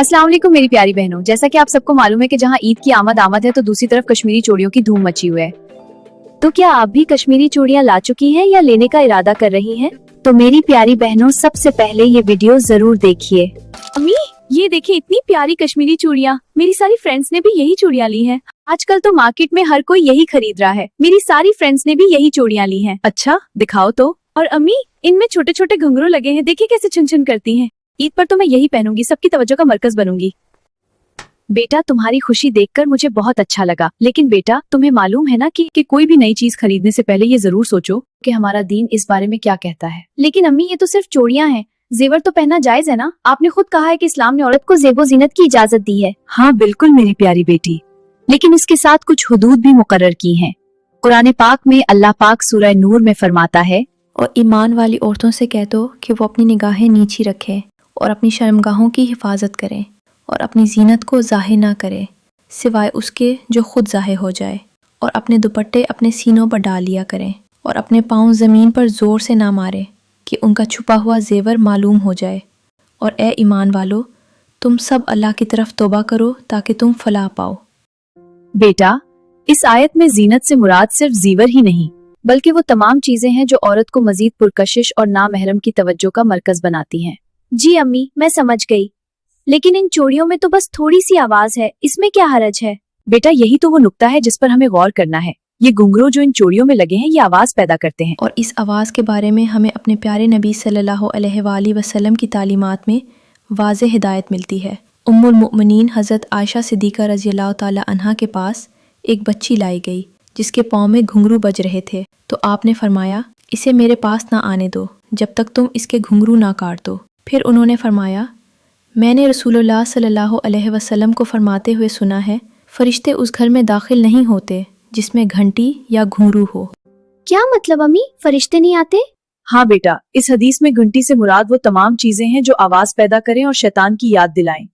अस्सलाम वालेकुम मेरी प्यारी बहनों, जैसा कि आप सबको मालूम है कि जहां ईद की आमद है तो दूसरी तरफ कश्मीरी चूड़ियों की धूम मची हुई है। तो क्या आप भी कश्मीरी चूड़ियां ला चुकी हैं या लेने का इरादा कर रही हैं? तो मेरी प्यारी बहनों, सबसे पहले ये वीडियो जरूर देखिए। अम्मी, ये देखिए इतनी प्यारी कश्मीरी चूड़ियां। मेरी सारी फ्रेंड्स ने भी यही चूड़ियां ली हैं। आजकल तो मार्केट में हर कोई यही खरीद रहा है। मेरी सारी फ्रेंड्स ने भी यही चूड़ियां ली हैं। अच्छा, दिखाओ तो। और अम्मी, इनमें छोटे छोटे घुंघरू लगे हैं, देखिए कैसे छुन करती हैं। ईद पर तो मैं यही पहनूंगी, सबकी तवज्जो का मरकज बनूंगी। बेटा, तुम्हारी खुशी देखकर मुझे बहुत अच्छा लगा, लेकिन बेटा तुम्हें मालूम है ना कि कोई भी नई चीज खरीदने से पहले ये जरूर सोचो कि हमारा दीन इस बारे में क्या कहता है। लेकिन अम्मी, ये तो सिर्फ चूड़ियां हैं, जेवर तो पहनना जायज है ना? आपने खुद कहा है कि इस्लाम ने औरत को ज़ेबो ज़ीनत की इजाजत दी है। हाँ बिल्कुल मेरी प्यारी बेटी, लेकिन इसके साथ कुछ हुदूद भी मुकर्रर की हैं। कुरान पाक में अल्लाह पाक सूरह नूर में फरमाता है, और ईमान वाली औरतों से कह दो कि वो अपनी निगाहें नीची रखें और अपनी शर्मगाहों की हिफाजत करें और अपनी जीनत को ज़ाहिर ना करें सिवाय उसके जो खुद ज़ाहिर हो जाए, और अपने दुपट्टे अपने सीनों पर डाल लिया करें और अपने पाँव ज़मीन पर ज़ोर से ना मारें कि उनका छुपा हुआ जेवर मालूम हो जाए। और ए ईमान वालो, तुम सब अल्लाह की तरफ तौबा करो ताकि तुम फलाह पाओ। बेटा, इस आयत में जीनत से मुराद सिर्फ जीवर ही नहीं, बल्कि वो तमाम चीजें हैं जो औरत को मजीद पुरकशिश और नामहरम की तवज्जो का मरकज बनाती हैं। जी अम्मी, मैं समझ गई, लेकिन इन चूड़ियों में तो बस थोड़ी सी आवाज है, इसमें क्या हरज है? बेटा, यही तो वो नुक्ता है जिस पर हमें गौर करना है। ये घुंघरू जो इन चूड़ियों में लगे हैं, ये आवाज पैदा करते हैं, और इस आवाज़ के बारे में हमें अपने प्यारे नबी सल्लल्लाहु अलैहि वसल्लम की तालीमात में वाज़े हिदायत मिलती है। उम्मुल मुमिनीन हज़रत आयशा सिद्दीक़ा रज़ियल्लाहु ताला अन्हा के पास एक बच्ची लाई गई जिसके पाँव में घुंघरू बज रहे थे, तो आपने फरमाया, इसे मेरे पास ना आने दो जब तक तुम इसके घुंघरू ना काट दो। फिर उन्होंने फरमाया, मैंने रसूलुल्लाह सल्लल्लाहु अलैहि वसल्लम को फरमाते हुए सुना है, फरिश्ते उस घर में दाखिल नहीं होते जिसमें घंटी या घुंघरू हो। क्या मतलब अम्मी, फरिश्ते नहीं आते? हाँ बेटा, इस हदीस में घंटी से मुराद वो तमाम चीजें हैं जो आवाज पैदा करें और शैतान की याद दिलाएं,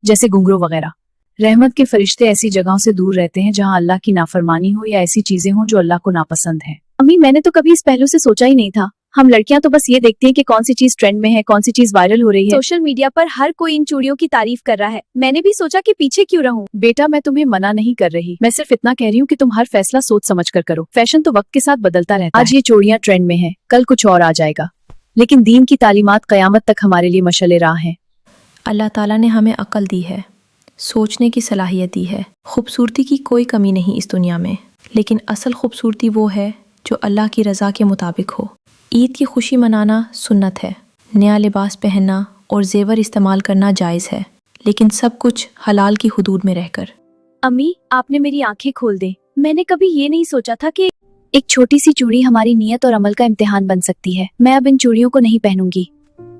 जैसे घुंघरू वगैरह। रहमत के फरिश्ते ऐसी जगहों से दूर रहते हैं जहाँ अल्लाह की नाफरमानी हो या ऐसी चीजें हो जो अल्लाह को नापसंद है। अम्मी, मैंने तो कभी इस पहलू से सोचा ही नहीं था। हम लड़कियां तो बस ये देखती हैं कि कौन सी चीज ट्रेंड में है, कौन सी चीज वायरल हो रही है। सोशल मीडिया पर हर कोई इन चूड़ियों की तारीफ कर रहा है, मैंने भी सोचा कि पीछे क्यों रहूं। बेटा, मैं तुम्हें मना नहीं कर रही, मैं सिर्फ इतना कह रही हूँ कि तुम हर फैसला सोच समझ कर करो। फैशन तो वक्त के साथ बदलता रहता है। आज ये चूड़ियां ट्रेंड में है, कल कुछ और आ जाएगा, लेकिन दीन की तालीमात कयामत तक हमारे लिए मशअले राह है। अल्लाह ताला ने हमें अक्ल दी है, सोचने की सलाहियत दी है। खूबसूरती की कोई कमी नहीं इस दुनिया में, लेकिन असल खूबसूरती वो है जो अल्लाह की रज़ा के मुताबिक हो। ईद की खुशी मनाना सुन्नत है, नया लिबास पहनना और जेवर इस्तेमाल करना जायज़ है, लेकिन सब कुछ हलाल की हुदूद में रहकर। अम्मी, आपने मेरी आंखें खोल दी। मैंने कभी ये नहीं सोचा था कि एक छोटी सी चूड़ी हमारी नीयत और अमल का इम्तिहान बन सकती है। मैं अब इन चूड़ियों को नहीं पहनूंगी।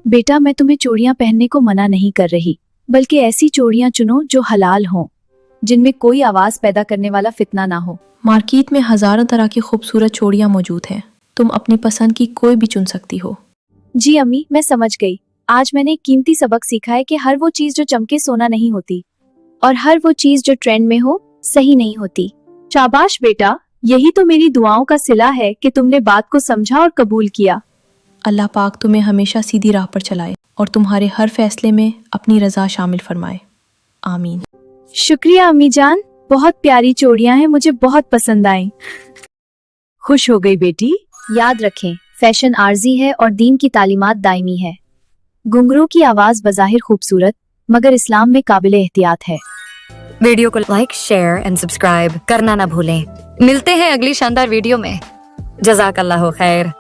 बेटा, मैं तुम्हें चूड़ियां पहनने को मना नहीं कर रही, बल्कि ऐसी चूड़ियां चुनो जो हलाल हों, जिनमें कोई आवाज पैदा करने वाला फितना ना हो। मार्केट में हजारों तरह की खूबसूरत चूड़ियां मौजूद हैं, तुम अपनी पसंद की कोई भी चुन सकती हो। जी अम्मी, मैं समझ गई। आज मैंने एक कीमती सबक सीखा है कि हर वो चीज जो चमके सोना नहीं होती, और हर वो चीज जो ट्रेंड में हो सही नहीं होती। शाबाश बेटा, यही तो मेरी दुआओं का सिला है कि तुमने बात को समझा और कबूल किया। अल्लाह पाक तुम्हें हमेशा सीधी राह पर चलाए और तुम्हारे हर फैसले में अपनी रजा शामिल फरमाए। आमीन। शुक्रिया अम्मी जान, बहुत प्यारी चूड़ियां हैं, मुझे बहुत पसंद आई। खुश हो गई बेटी। याद रखें, फैशन आर्जी है और दीन की तालीमात दायमी है। घुंघरू की आवाज बज़ाहिर खूबसूरत, मगर इस्लाम में काबिल एहतियात है। वीडियो को लाइक, शेयर एंड सब्सक्राइब करना ना भूलें। मिलते हैं अगली शानदार वीडियो में। जज़ाकल्लाहु खैर।